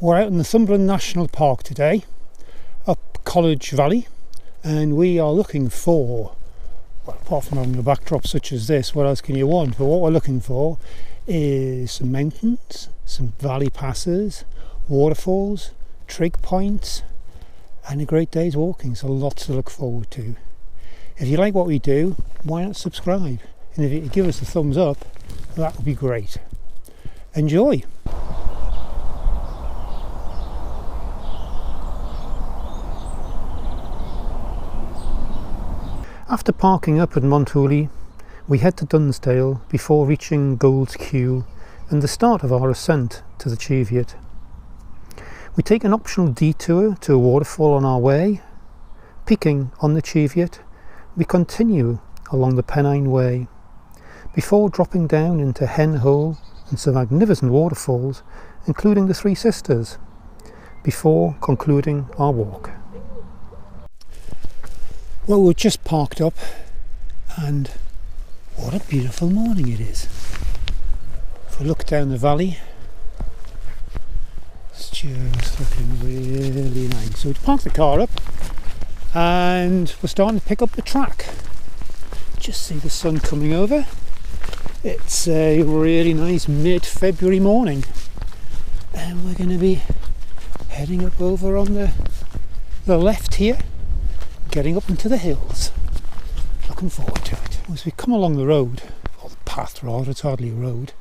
We're out in the Northumberland National Park today, up College Valley, and we are looking for, well, apart from having a backdrop such as this, what else can you want? But what we're looking for is some mountains, some valley passes, waterfalls, trig points, and a great day's walking, so lots to look forward to. If you like what we do, why not subscribe? And if you could give us a thumbs up, that would be great. Enjoy! After parking up at Montane, we head to Dunsdale before reaching Gold's Queue and the start of our ascent to the Cheviot. We take an optional detour to a waterfall on our way. Peaking on the Cheviot, we continue along the Pennine Way before dropping down into Hen Hole and some magnificent waterfalls, including the Three Sisters, before concluding our walk. Well, we're just parked up, and what a beautiful morning it is. If we look down the valley, it's just looking really nice. So we parked the car up and we're starting to pick up the track. Just see the sun coming over. It's a really nice mid-February morning, and we're going to be heading up over on the left here, getting up into the hills. Looking forward to it. As we come along the road, or the path rather, it's hardly a road.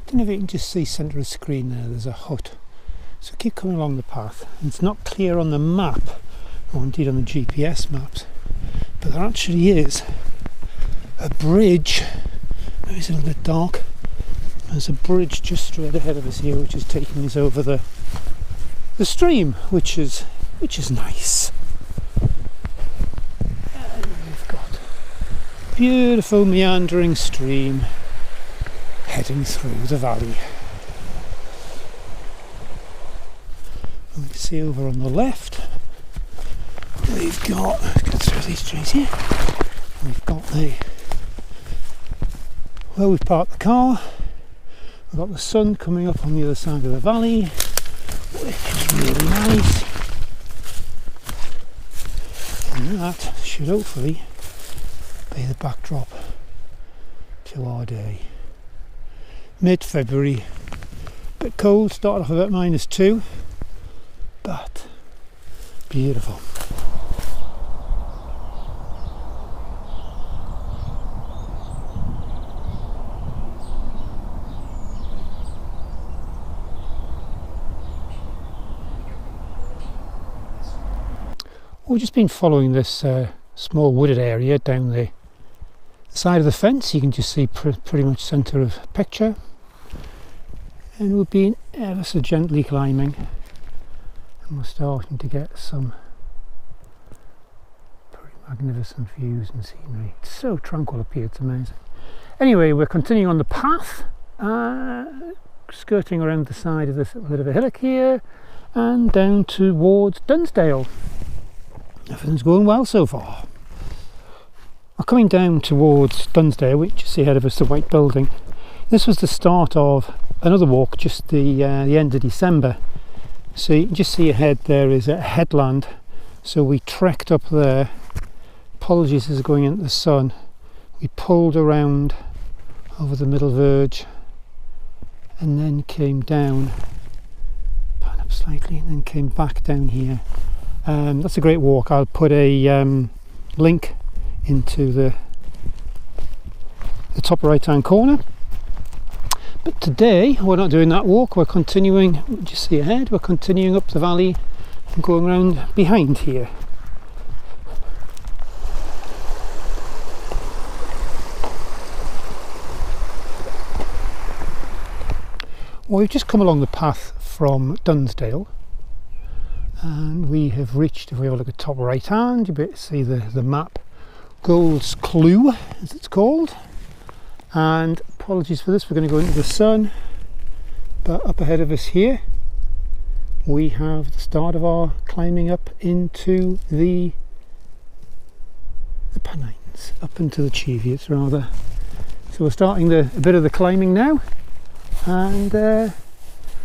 Don't know if you can just see centre of the screen there, there's a hut. So keep coming along the path. And it's not clear on the map, or indeed on the GPS maps, but there actually is a bridge. Maybe it's a little bit dark. There's a bridge just straight ahead of us here, which is taking us over the stream, which is nice. Beautiful meandering stream heading through the valley. And we can see over on the left we've got, let's go through these trees here, we've got where we've parked the car. We've got the sun coming up on the other side of the valley, which is really nice, and that should hopefully be the backdrop to our day. Mid-February, a bit cold, started off about -2, but beautiful. We've just been following this small wooded area down the side of the fence. You can just see pretty much centre of picture, and we've been ever so gently climbing, and we're starting to get some pretty magnificent views and scenery. It's so tranquil up here, it's amazing. Anyway, we're continuing on the path, skirting around the side of this little bit of a hillock here and down towards Dunsdale. Everything's going well so far. We're coming down towards Dunsdale, which you see ahead of us, the white building. This was the start of another walk just the end of December. So you can just see ahead there is a headland. So we trekked up there. Apologies, this is going into the sun. We pulled around over the middle verge and then came down, pan up slightly, and then came back down here. That's a great walk. I'll put a link into the top right hand corner. But today we're not doing that walk, we're continuing, just see ahead, we're continuing up the valley and going around behind here. Well, we've just come along the path from Dunsdale, and we have reached, if we have a look at top right hand, you better see the map, Gold's Clue as it's called. And apologies for this, we're going to go into the sun, but up ahead of us here we have the start of our climbing up into the Pennines, up into the Cheviot rather. So we're starting a bit of the climbing now, and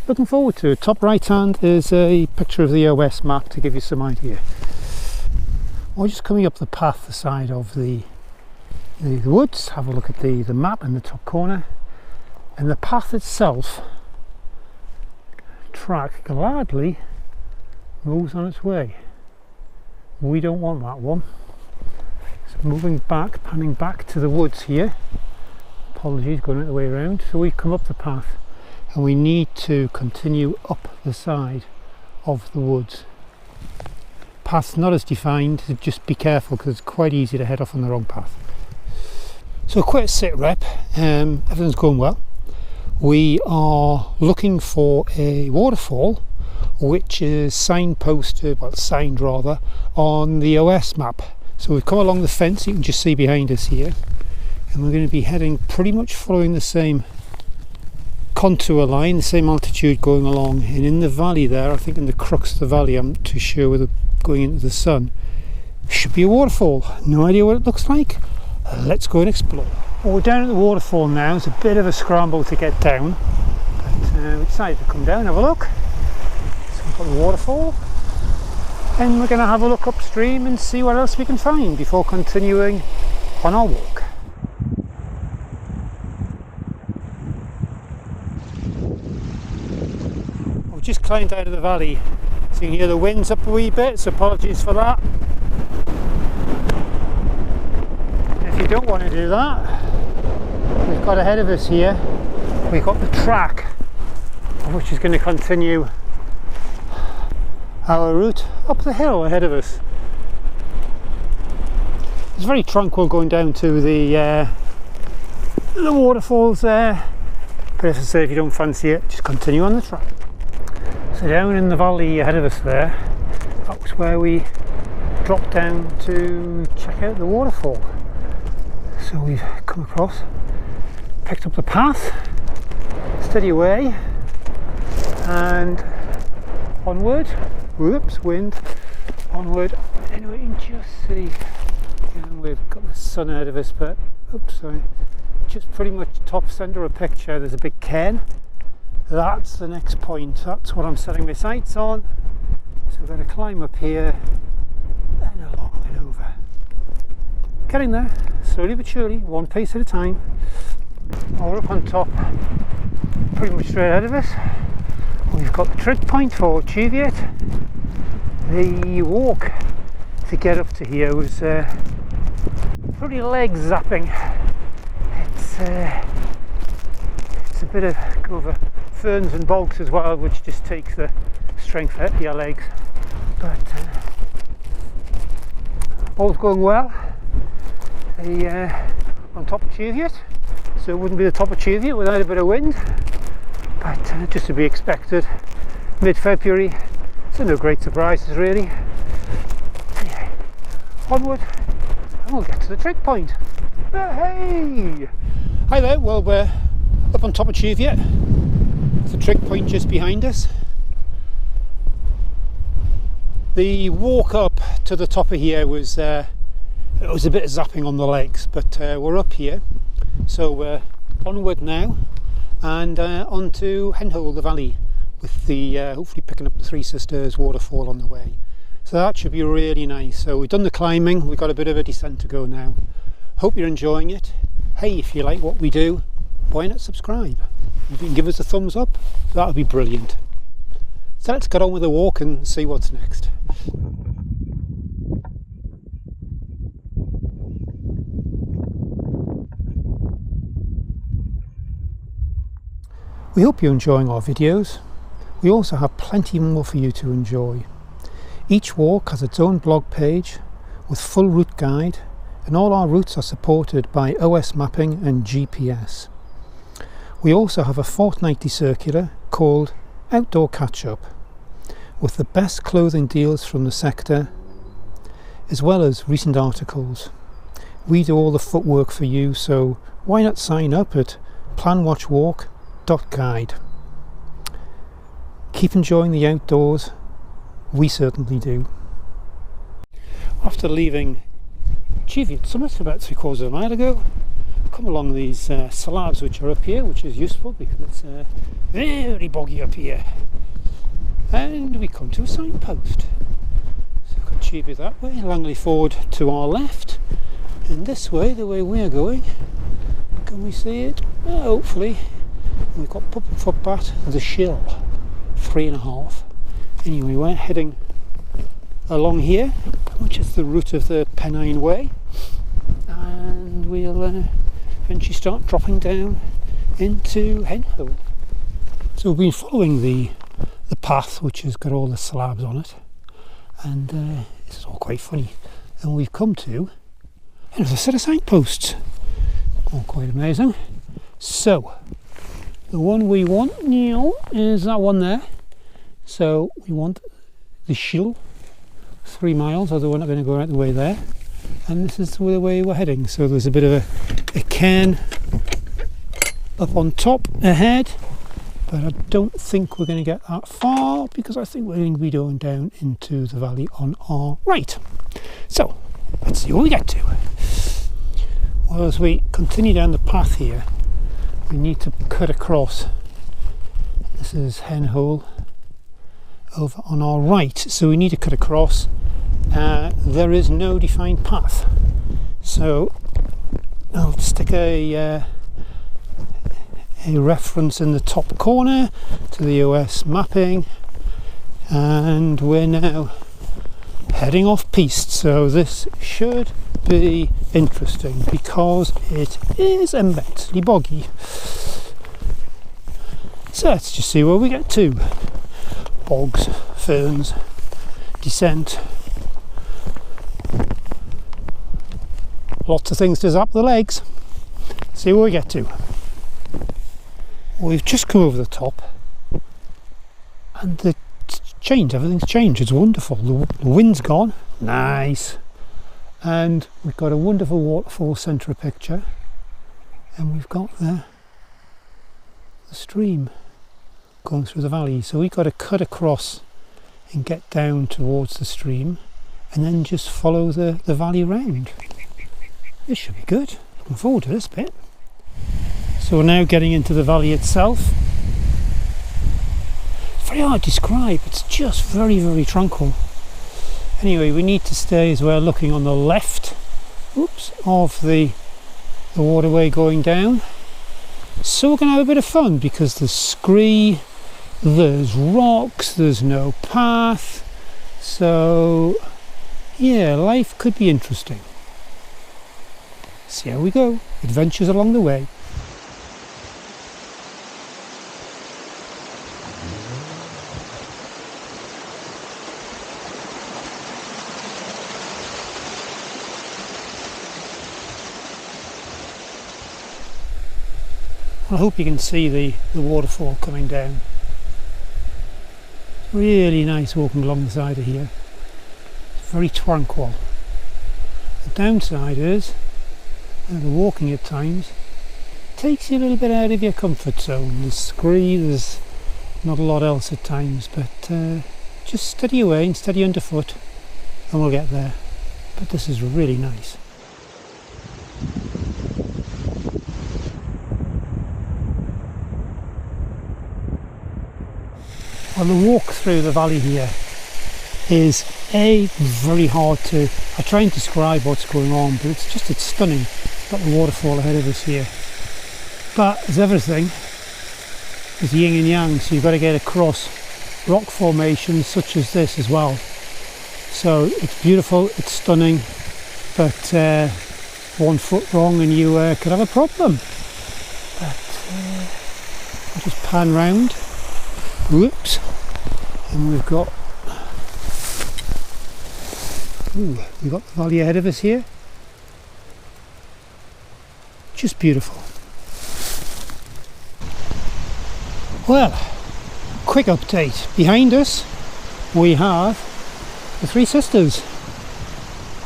looking forward to it. Top right hand is a picture of the OS map to give you some idea. We're just coming up the path, the side of the woods. Have a look at the map in the top corner, and the path itself, track gladly moves on its way. We don't want that one. So moving back, panning back to the woods here. Apologies, going the way around. So we come up the path and we need to continue up the side of the woods. Path's not as defined, so just be careful because it's quite easy to head off on the wrong path. So quick sit rep, everything's going well. We are looking for a waterfall which is signposted, well signed rather, on the OS map. So we've come along the fence, you can just see behind us here, and we're going to be heading pretty much following the same contour line, the same altitude going along, and in the valley there, I think in the crux of the valley, I'm not too sure whether going into the sun, should be a waterfall. No idea what it looks like. Let's go and explore. Well, we're down at the waterfall now. It's a bit of a scramble to get down, but we decided to come down and have a look. So we've got the waterfall, and we're going to have a look upstream and see what else we can find before continuing on our walk. We've just climbed out of the valley, so you can hear the winds up a wee bit, so apologies for that. If you don't want to do that, we've got ahead of us here, we've got the track, which is going to continue our route up the hill ahead of us. It's very tranquil going down to the waterfalls there, but as I say, if you don't fancy it, just continue on the track. So down in the valley ahead of us there, that was where we dropped down to check out the waterfall. So we've come across, picked up the path, steady away, and onward. Whoops, wind. Onward. Anyway, you can just see, we've got the sun ahead of us, but oops, sorry. Just pretty much top centre of picture, there's a big cairn. That's the next point. That's what I'm setting my sights on. So we're going to climb up here and along and over. Getting there, slowly but surely, one pace at a time. We're up on top, pretty much straight ahead of us. We've got the trig point for Cheviot. The walk to get up to here was pretty leg zapping. It's a bit of go over ferns and bogs as well, which just takes the strength out of your legs. But all's going well. On top of Cheviot, so it wouldn't be the top of Cheviot without a bit of wind, but just to be expected, mid-February, so no great surprises really. Anyway, onward, and we'll get to the trig point. Hey! Hi there, well we're up on top of Cheviot, with the trig point just behind us. The walk up to the top of here was it was a bit of zapping on the legs, but we're up here, so we're onward now and on to Hen Hole, the valley, with the hopefully picking up the Three Sisters waterfall on the way. So that should be really nice. So we've done the climbing, we've got a bit of a descent to go now. Hope you're enjoying it. Hey, if you like what we do, why not subscribe? If you can give us a thumbs up, that would be brilliant. So let's get on with the walk and see what's next. We hope you're enjoying our videos. We also have plenty more for you to enjoy. Each walk has its own blog page with full route guide, and all our routes are supported by OS mapping and GPS. We also have a fortnightly circular called Outdoor Catch-Up, with the best clothing deals from the sector, as well as recent articles. We do all the footwork for you, so why not sign up at planwatchwalk.guide. Keep enjoying the outdoors, we certainly do. After leaving Cheviot Summit about 3/4 of a mile ago, come along these slabs which are up here, which is useful because it's very boggy up here. And we come to a signpost. So we've got Cheviot that way, Langley Ford to our left, and this way, the way we're going, can we see it? Hopefully. We've got footpath, the Shill, 3.5. Anyway, we're heading along here, which is the route of the Pennine Way, and we'll eventually start dropping down into Hen Hole. So we've been following the path, which has got all the slabs on it, and it's all quite funny. And we've come to another set of signposts. All quite amazing. So the one we want now is that one there. So we want the Shill, 3 miles, although we're not going to go right the way there. And this is the way we're heading. So there's a bit of a cairn up on top ahead, but I don't think we're going to get that far because I think we're going to be going down into the valley on our right. So let's see what we get to. Well, as we continue down the path here, we need to cut across. This is Hen Hole over on our right, so we need to cut across. There is no defined path, so I'll stick a reference in the top corner to the OS mapping, and we're now heading off piste. So this should be interesting because it is immensely boggy. So let's just see where we get to. Bogs, ferns, descent, lots of things to zap the legs. See where we get to. We've just come over the top, and everything's changed. It's wonderful. The wind's gone, nice, and we've got a wonderful waterfall centre of picture, and we've got the stream going through the valley. So we've got to cut across and get down towards the stream, and then just follow the valley round. This should be good. Looking forward to this bit. So we're now getting into the valley itself. It's very hard to describe, it's just very, very tranquil. Anyway, we need to stay as well looking on the left of the waterway going down. So we're going to have a bit of fun because there's scree, there's rocks, there's no path. So yeah, life could be interesting. See how we go. Adventures along the way. I hope you can see the waterfall coming down. Really nice walking along the side of here. It's very tranquil. The downside is the walking at times takes you a little bit out of your comfort zone. There's scree, there's not a lot else at times, but just steady away and steady underfoot and we'll get there. But this is really nice. Well, the walk through the valley here is very hard to, I try and describe what's going on, but it's stunning. Got the waterfall ahead of us here. But as everything, there's yin and yang, so you've got to get across rock formations such as this as well. So it's beautiful, it's stunning, but 1 foot wrong and you could have a problem. But I'll just pan round. Whoops, and we've got the valley ahead of us here. Just beautiful. Well, quick update. Behind us we have the Three Sisters,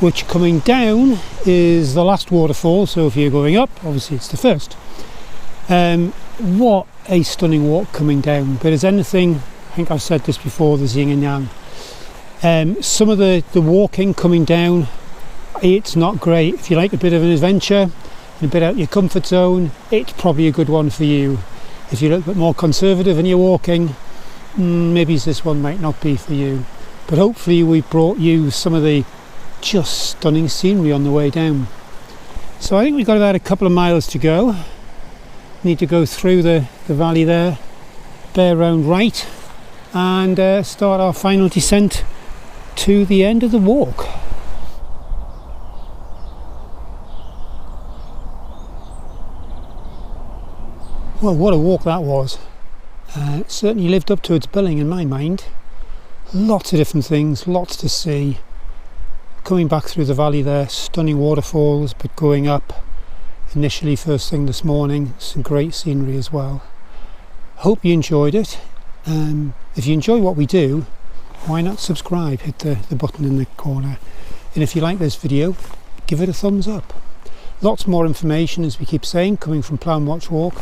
which coming down is the last waterfall, so if you're going up, obviously it's the first. What a stunning walk coming down, but as anything, I think I've said this before, there's yin and yang. Some of the walking coming down, it's not great. If you like a bit of an adventure, and a bit out your comfort zone, it's probably a good one for you. If you're a little bit more conservative and you're walking, maybe this one might not be for you. But hopefully we brought you some of the just stunning scenery on the way down. So I think we've got about a couple of miles to go. Need to go through the valley there, bear round right, and start our final descent to the end of the walk. Well, what a walk that was. It certainly lived up to its billing in my mind. Lots of different things, lots to see. Coming back through the valley there, stunning waterfalls, but going up initially first thing this morning, some great scenery as well. Hope you enjoyed it. If you enjoy what we do, why not subscribe? Hit the button in the corner. And if you like this video, give it a thumbs up. Lots more information, as we keep saying, coming from Plan Watch Walk.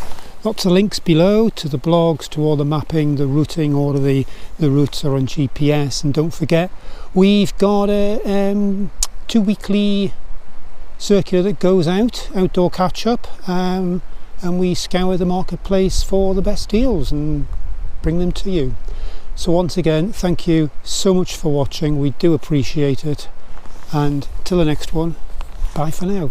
Lots of links below to the blogs, to all the mapping, the routing, all of the routes are on GPS. And don't forget, we've got a 2-weekly circular that goes out, outdoor catch-up, and we scour the marketplace for the best deals and bring them to you. So once again, thank you so much for watching. We do appreciate it. And till the next one, bye for now.